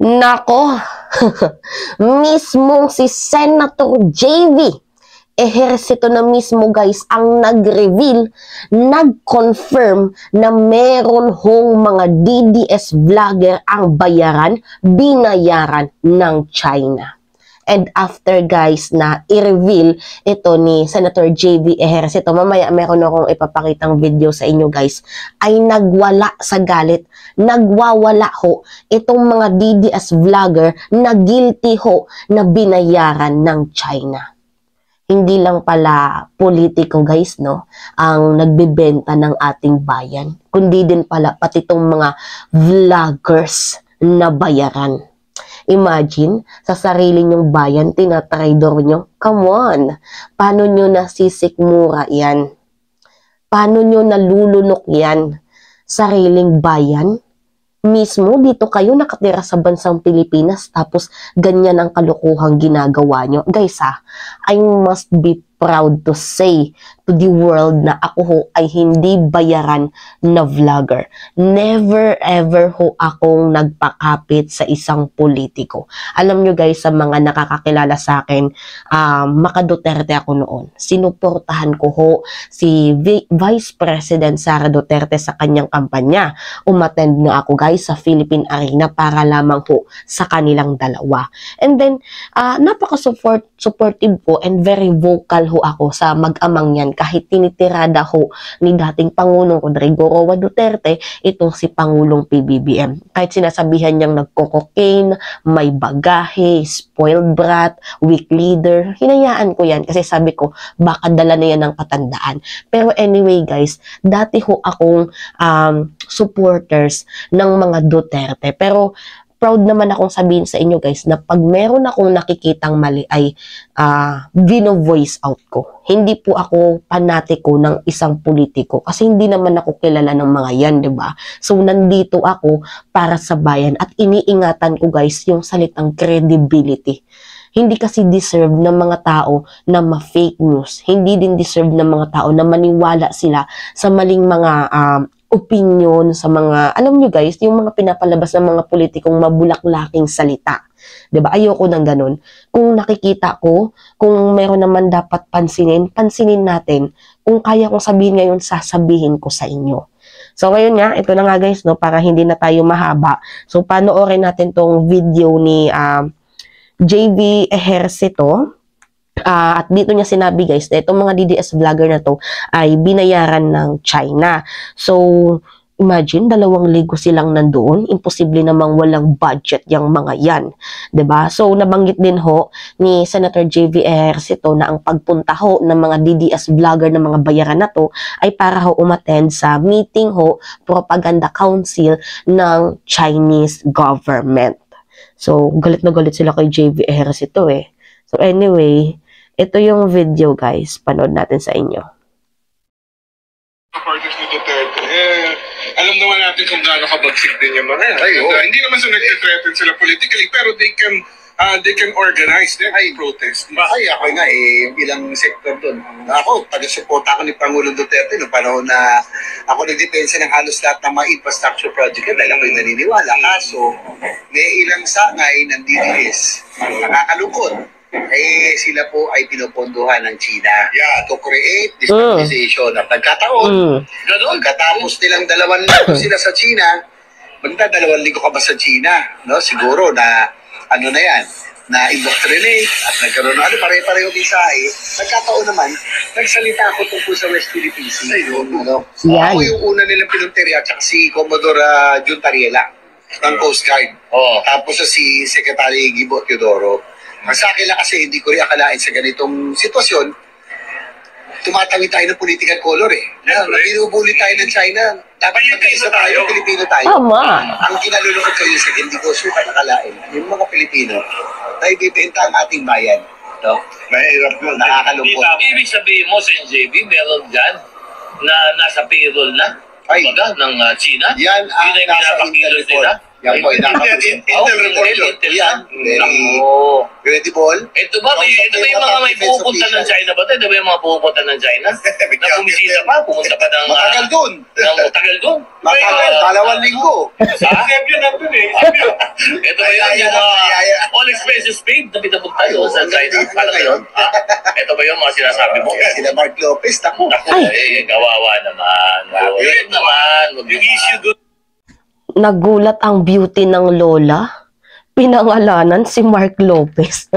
Nako, mismong si Senator JV Ejercito na mismo guys ang nag-reveal, nag-confirm na meron hong mga DDS vlogger ang binayaran ng China. And after guys na i-reveal ito ni Senator JV Ejercito, mamaya meron akong ipapakitang video sa inyo guys, ay nagwala sa galit, nagwawala ho itong mga DDS vlogger na guilty ho na binayaran ng China. Hindi lang pala politiko guys, no, ang nagbebenta ng ating bayan, kundi din pala pati itong mga vloggers na bayaran. Imagine, sa sarili nyong bayan, tinatraidor nyo. Come on! Paano nyo nasisikmura yan? Paano nyo nalulunok yan? Sariling bayan? Mismo, dito kayo nakatira sa bansang Pilipinas, tapos ganyan ang kalukuhang ginagawa nyo. Guys I must be proud to say to the world na ako ho ay hindi bayaran na vlogger. Never ever ho akong nagpakapit sa isang politiko. Alam nyo guys, sa mga nakakakilala sa akin, Maka Duterte ako noon. Sinuportahan ko ho si Vice President Sara Duterte sa kanyang kampanya. Umattend nga ako guys sa Philippine Arena para lamang ho sa kanilang dalawa. And then, napaka-supportive ko and very vocal ho ako sa mag-amang yan kahit tinitirada ho ni dating Pangulong Rodrigo Roa Duterte itong si Pangulong PBBM. Kahit sinasabihan niyang nagko-cocaine, may bagahe, spoiled brat, weak leader, hinayaan ko yan kasi sabi ko baka dala na yan ng katandaan. Pero anyway guys, dati ho akong supporters ng mga Duterte, pero proud naman akong sabihin sa inyo guys na pag meron akong nakikitang mali ay vino-voice out ko. Hindi po ako panatiko ng isang politiko kasi hindi naman ako kilala ng mga yan, di ba? So nandito ako para sa bayan at iniingatan ko guys yung salitang credibility. Hindi kasi deserve ng mga tao na ma-fake news. Hindi din deserve ng mga tao na maniwala sila sa maling mga opinion, sa mga, alam nyo guys, yung mga pinapalabas ng mga politikong mabulaklaking salita. Diba? Ayoko ng ganun. Kung nakikita ko, kung meron naman dapat pansinin natin. Kung kaya kong sabihin ngayon, sasabihin ko sa inyo. So ngayon nga, ito na nga guys, no, para hindi na tayo mahaba. So panoorin natin tong video ni JV Ejercito. At dito niya sinabi guys na itong mga DDS vlogger na to ay binayaran ng China. So imagine, 2,000 silang nandoon. Imposible namang walang budget yung mga yan. 'Di ba? So nabanggit din ho ni Senator JV Ejercito na ang pagpunta ho ng mga DDS vlogger ng mga bayaran na to ay para ho umattend sa meeting ho, propaganda council ng Chinese government. So galit na galit sila kay JV Ejercito eh. So anyway, ito yung video guys, panood natin sa inyo. Supporters ni Duterte, alam naman natin kung gaano kabagsik din yung mga yan. Hindi naman sa nag-threaten sila politically, pero they can organize their protest. Ay, ako nga bilang sektor doon. Ako, taga-suporta ako ni Pangulong Duterte noong panahon na ako nagdepensa ng halos lahat ng mga infrastructure project dahil ako'y naniniwala. Kaso, may ilang sangay ng DDS. Nakakalungkot. Sila po ay pinopondohan ng China to create destabilization at nagkataon. Pagkatapos nilang 2,000 sila sa China, magda 2,000 ka ba sa China? No? Siguro na ano na yan, na indoctrinate at nagkaroon na pare-pareho din sa nagkataon naman, nagsalita ako tungkol sa West Philippine Sea. Ako yung una nilang pinunterya at si Commodore Jun Tariela ng Coast Guard. Tapos si Secretary Gibo Teodoro. Sa akin lang kasi hindi ko rin akalain sa ganitong sitwasyon, tumatawid tayo ng political color Binubuli tayo ng China. Dapat magkaisa tayo, Pilipino tayo. Tama. Ang kinalulungkot kayo sa hindi ko sukat akalain, yung mga Pilipino, na ibibenta ang ating bayan. No? Mahirap yun. Nakakalungkot. Ibig sabihin mo sa NJB, meron dyan na nasa payroll na ng China? Yan ang nasa pinapakilot nila? Yan po, Intel report yun. Yan. Nako. Credible. Ito ba yung mga may pupunta ng China ba? Ito ba yung mga pupunta ng China? Na bumisita pa? Pumunta pa ng... Matagal dun. Matagal dun? Matagal. 2 linggo. Champion na dun eh. Ito ba yun yung mga all expenses paid na pinabog tayo sa China? Paano yun? Ito ba yung mga sinasabi mo? Sila Mark Lopez, tako. Kawawa naman. Yun naman. Yung issue dun. Nagulat ang beauty ng lola. Pinangalanan si Mark Lopez.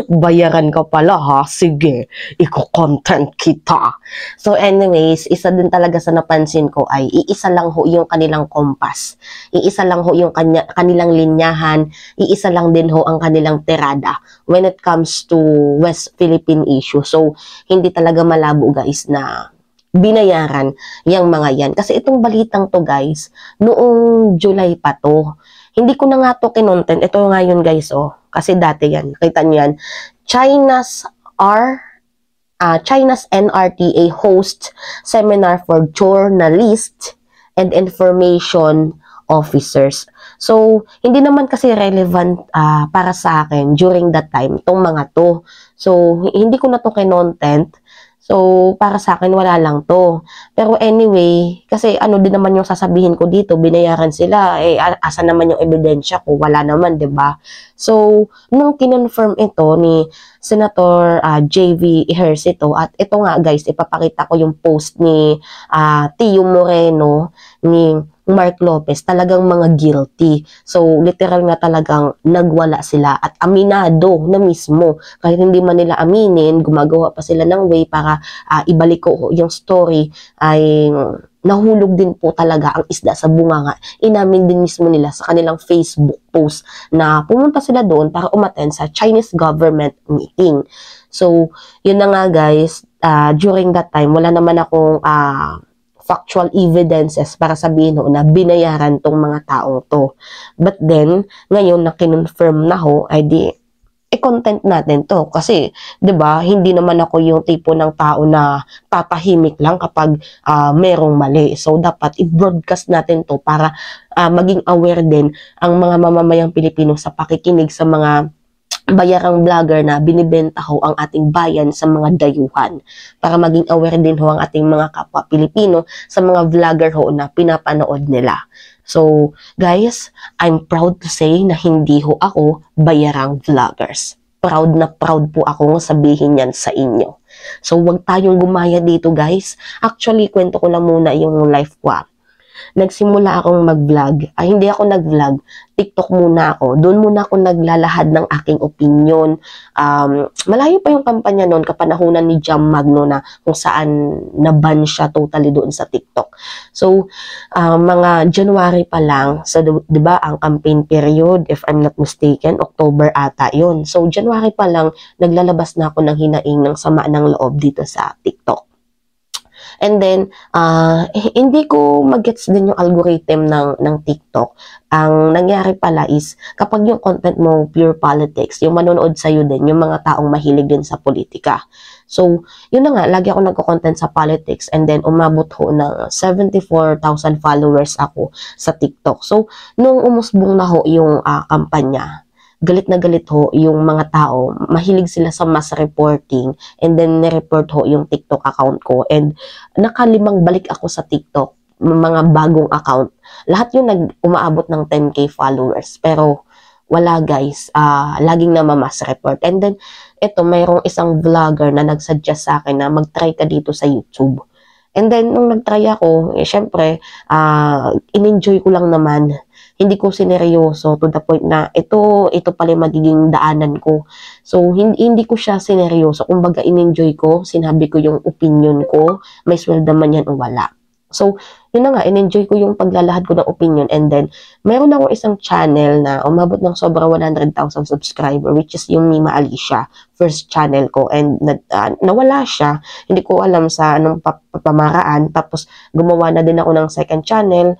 Bayaran ka pala ha. Sige, iko-content kita. So anyways, isa din talaga sa napansin ko ay iisa lang ho yung kanilang kompas. Iisa lang ho yung kanilang linyahan. Iisa lang din ho ang kanilang tirada when it comes to West Philippine issue. So hindi talaga malabo guys na binayaran yung mga yan. Kasi itong balitang to guys, noong July pa to. Hindi ko na nga to kinontent. Ito nga yun guys, oh. Kasi dati yan. Kita nyo yan. China's NRTA host seminar for journalists and information officers. So, hindi naman kasi relevant para sa akin during that time, itong mga to. So, hindi ko na to kinontent. So, para sa akin, wala lang to. Pero anyway, kasi ano din naman yung sasabihin ko dito, binayaran sila, asa naman yung ebidensya ko? Wala naman, 'di ba? So, nung kinonfirm ito ni Senator JV Ejercito, at ito nga guys, ipapakita ko yung post ni Tio Moreno, ni Mark Lopez, talagang mga guilty. So, literal nga talagang nagwala sila at aminado na mismo. Kahit hindi man nila aminin, gumagawa pa sila ng way para ibalik ko yung story, ay nahulog din po talaga ang isda sa bunganga. Inamin din mismo nila sa kanilang Facebook post na pumunta sila doon para umattend sa Chinese government meeting. So, yun na nga guys, during that time, wala naman akong factual evidences para sabihin ho na binayaran tong mga taong to. But then, ngayon na kinonfirm na ho, ay di, i-content natin to. Kasi, di ba, hindi naman ako yung tipo ng tao na tatahimik lang kapag merong mali. So, dapat i-broadcast natin to para maging aware din ang mga mamamayang Pilipino sa pakikinig sa mga bayarang vlogger na binibenta ho ang ating bayan sa mga dayuhan, para maging aware din ho ang ating mga kapwa Pilipino sa mga vlogger ho na pinapanood nila. So guys, I'm proud to say na hindi ho ako bayarang vloggers. Proud na proud po akong sabihin yan sa inyo. So wag tayong gumaya dito guys. Actually, kwento ko lang muna yung life ko. Nagsimula akong mag-vlog. Hindi ako nag-vlog. TikTok muna ako. Doon muna ako naglalahad ng aking opinion. Malayo pa yung kampanya noon, kapanahunan ni Jam Magno na kung saan naban siya totally doon sa TikTok. So, mga January pa lang, so, diba, ang campaign period, if I'm not mistaken, October ata yun. So, January pa lang, naglalabas na ako ng hinaing ng sama ng loob dito sa TikTok. And then, hindi ko mag-gets din yung algorithm ng TikTok. Ang nangyari pala is, kapag yung content mo pure politics, yung manonood sa'yo din, yung mga taong mahilig din sa politika. So, yun na nga, lagi ako nagko-content sa politics, and then umabot ho ng 74,000 followers ako sa TikTok. So, nung umusbong na ho yung kampanya, galit na galit ho yung mga tao, mahilig sila sa mass reporting, and then nireport ho yung TikTok account ko, and nakalimang balik ako sa TikTok, mga bagong account. Lahat yun umaabot ng 10k followers, pero wala guys, laging mass report. And then, ito, mayroong isang vlogger na nagsuggest sa akin na mag-try ka dito sa YouTube. And then, nung nag-try ako, syempre, in-enjoy ko lang naman. Hindi ko sineryoso to the point na ito pala magiging daanan ko. So, hindi ko siya sineryoso. Kumbaga, in-enjoy ko, sinabi ko yung opinion ko, may sweldo man yan o wala. So, yun na nga, in-enjoy ko yung paglalahad ko ng opinion, and then, meron ako isang channel na umabot ng sobra 100,000 subscriber, which is yung Mima Alicia, first channel ko, and nawala siya. Hindi ko alam sa anong pamaraan, tapos gumawa na din ako ng second channel,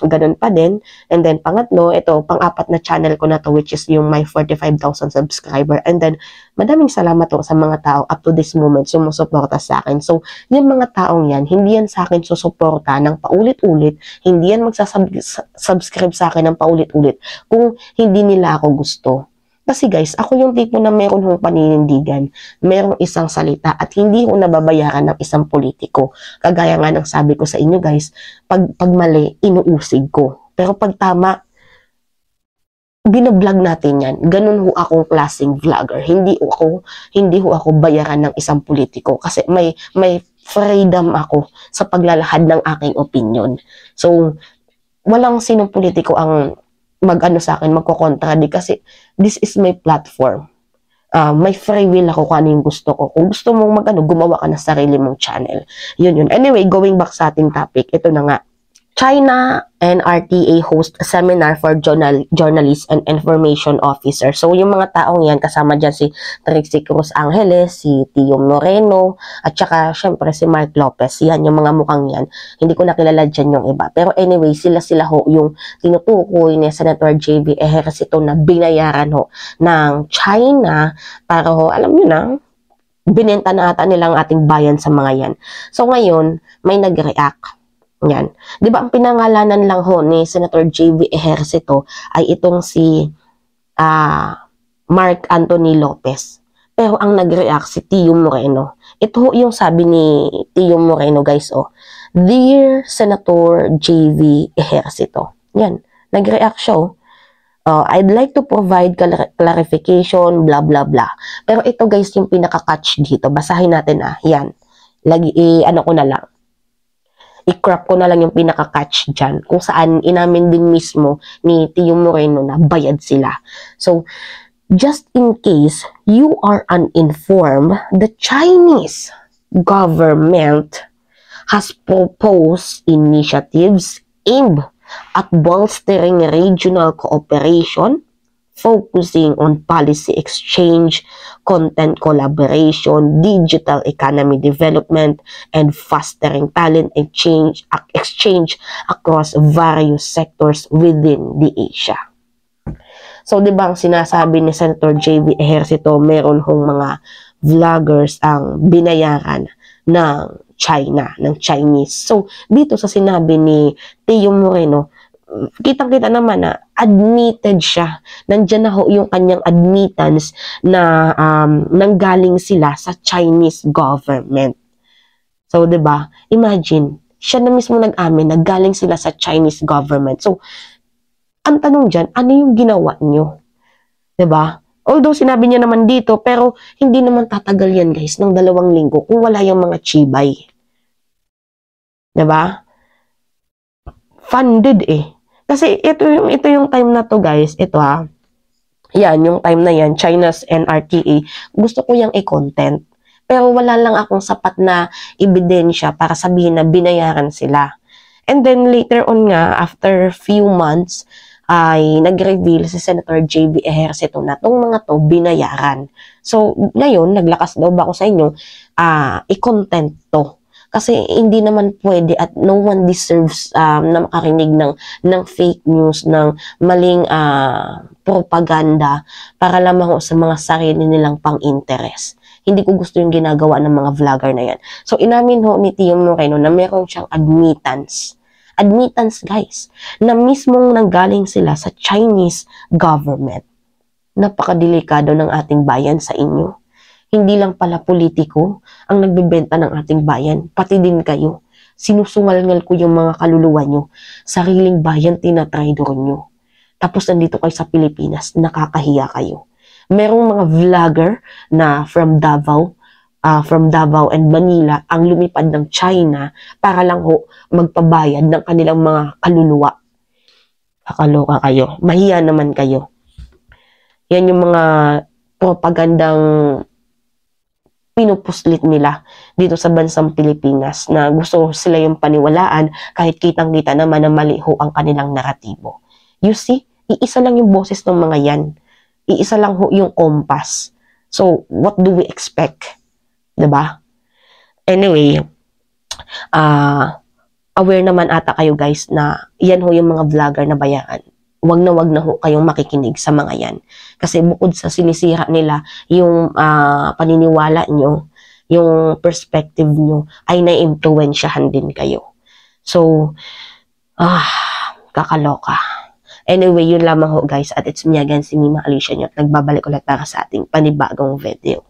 ganun pa din, and then pangatlo, ito, pang-apat na channel ko na to, which is yung my 45,000 subscriber, and then, madaming salamat to sa mga tao up to this moment, sumusuporta sa akin. So, yung mga taong yan, hindi yan sa akin susuporta ng paulit-ulit, hindi yan magsasubscribe sa akin ng paulit-ulit kung hindi nila ako gusto. Kasi guys, ako yung tipo na meron hong paninindigan, merong isang salita at hindi ko nababayaran ng isang politiko. Kagaya nga ng sabi ko sa inyo guys, pag mali, inuusig ko. Pero pag tama, binablog natin yan. Ganun ho akong klaseng vlogger. Hindi ho ako bayaran ng isang politiko kasi may freedom ako sa paglalahad ng aking opinion. So, walang sinong politiko ang mag-ano sa akin, magko-contradict kasi this is my platform. May free will ako kung ano yung gusto ko. Kung gusto mong gumawa ka ng sarili mong channel. Yun. Anyway, going back sa ating topic, ito na nga. China NRTA host a seminar for journalists and information officers. So, yung mga taong yan, kasama dyan si Trixie Cruz Angeles, si Tio Moreno, at saka, syempre, si Mark Lopez. Yan, yung mga mukhang yan. Hindi ko nakilala dyan yung iba. Pero anyway, sila ho yung tinutukoy ni Senator JV Ejercito na binayaran ho ng China para ho, alam nyo na, binenta na ata nilang ating bayan sa mga yan. So, ngayon, may nag-react. Yan. Di ba ang pinangalanan lang ho ni Senator JV Ejercito ay itong si Mark Anthony Lopez. Pero ang nag-react si Tio Moreno. Ito ho yung sabi ni Tio Moreno guys. Dear Senator JV Ejercito. Yan. Nag-react siya. I'd like to provide clarification, blah blah blah. Pero ito guys yung pinaka-catch dito. Basahin natin Yan. Ano ko na lang. I-crop ko na lang yung pinaka-catch dyan, kung saan inamin din mismo ni Tio Moreno na bayad sila. So, just in case you are uninformed, the Chinese government has proposed initiatives aimed at bolstering regional cooperation, focusing on policy exchange, content collaboration, digital economy development, and fostering talent exchange across various sectors within the Asia. So, di ba ang sinasabi ni Senator JV Ejercito, meron hong mga vloggers ang binayaran ng China, ng Chinese. So, dito sa sinabi ni Tio Moreno, kitang-kita naman na admitted siya. Nandiyan na ho yung kanyang admittance na nanggaling sila sa Chinese government. So, 'di ba? Imagine, siya na mismo nag-amin na galing sila sa Chinese government. So, ang tanong diyan, ano yung ginawa niyo? 'Di ba? Although sinabi niya naman dito, pero hindi naman tatagal yan, guys, ng 2 linggo kung wala yung mga chibay. 'Di ba? Funded Kasi ito yung time na to guys, ito yan, yung time na yan, China's NRTA, gusto ko yung i-content. Pero wala lang akong sapat na ebidensya para sabihin na binayaran sila. And then later on nga, after few months, ay nag-reveal si Senator JV Ejercito na itong mga to binayaran. So ngayon, naglakas daw ba ako sa inyo, i-content to. Kasi hindi naman pwede at no one deserves na makarinig ng fake news, ng maling propaganda para lamang sa mga sarili nilang pang-interest. Hindi ko gusto yung ginagawa ng mga vlogger na yan. So, inamin ho ni Tio Moreno na meron siyang admittance. Admittance, guys, na mismong nanggaling sila sa Chinese government. Napakadelikado ng ating bayan sa inyo. Hindi lang pala politiko ang nagbebenta ng ating bayan, pati din kayo. Sinusungal-ngal ko yung mga kaluluwa nyo. Sariling bayan tinatraidor nyo. Tapos nandito kayo sa Pilipinas, nakakahiya kayo. Merong mga vlogger na from Davao and Manila ang lumipad ng China para lang ho magpabayad ng kanilang mga kaluluwa. Kakaloka kayo. Mahiya naman kayo. Yan yung mga propagandang pinupuslit nila dito sa bansang Pilipinas na gusto sila yung paniwalaan kahit kitang-kita naman na mali ho ang kanilang naratibo. You see, iisa lang yung boses ng mga yan. Iisa lang ho yung kompas. So, what do we expect? Diba? Anyway, aware naman ata kayo guys na yan ho yung mga vlogger na bayaran. Wag na ho kayong makikinig sa mga yan. Kasi bukod sa sinisira nila yung paniniwala nyo, yung perspective nyo, ay na-influensyahan din kayo. So, kakaloka. Anyway, yun lamang ho guys. At it's me again, si Mima Alicia nyo. Nagbabalik ulit para sa ating panibagong video.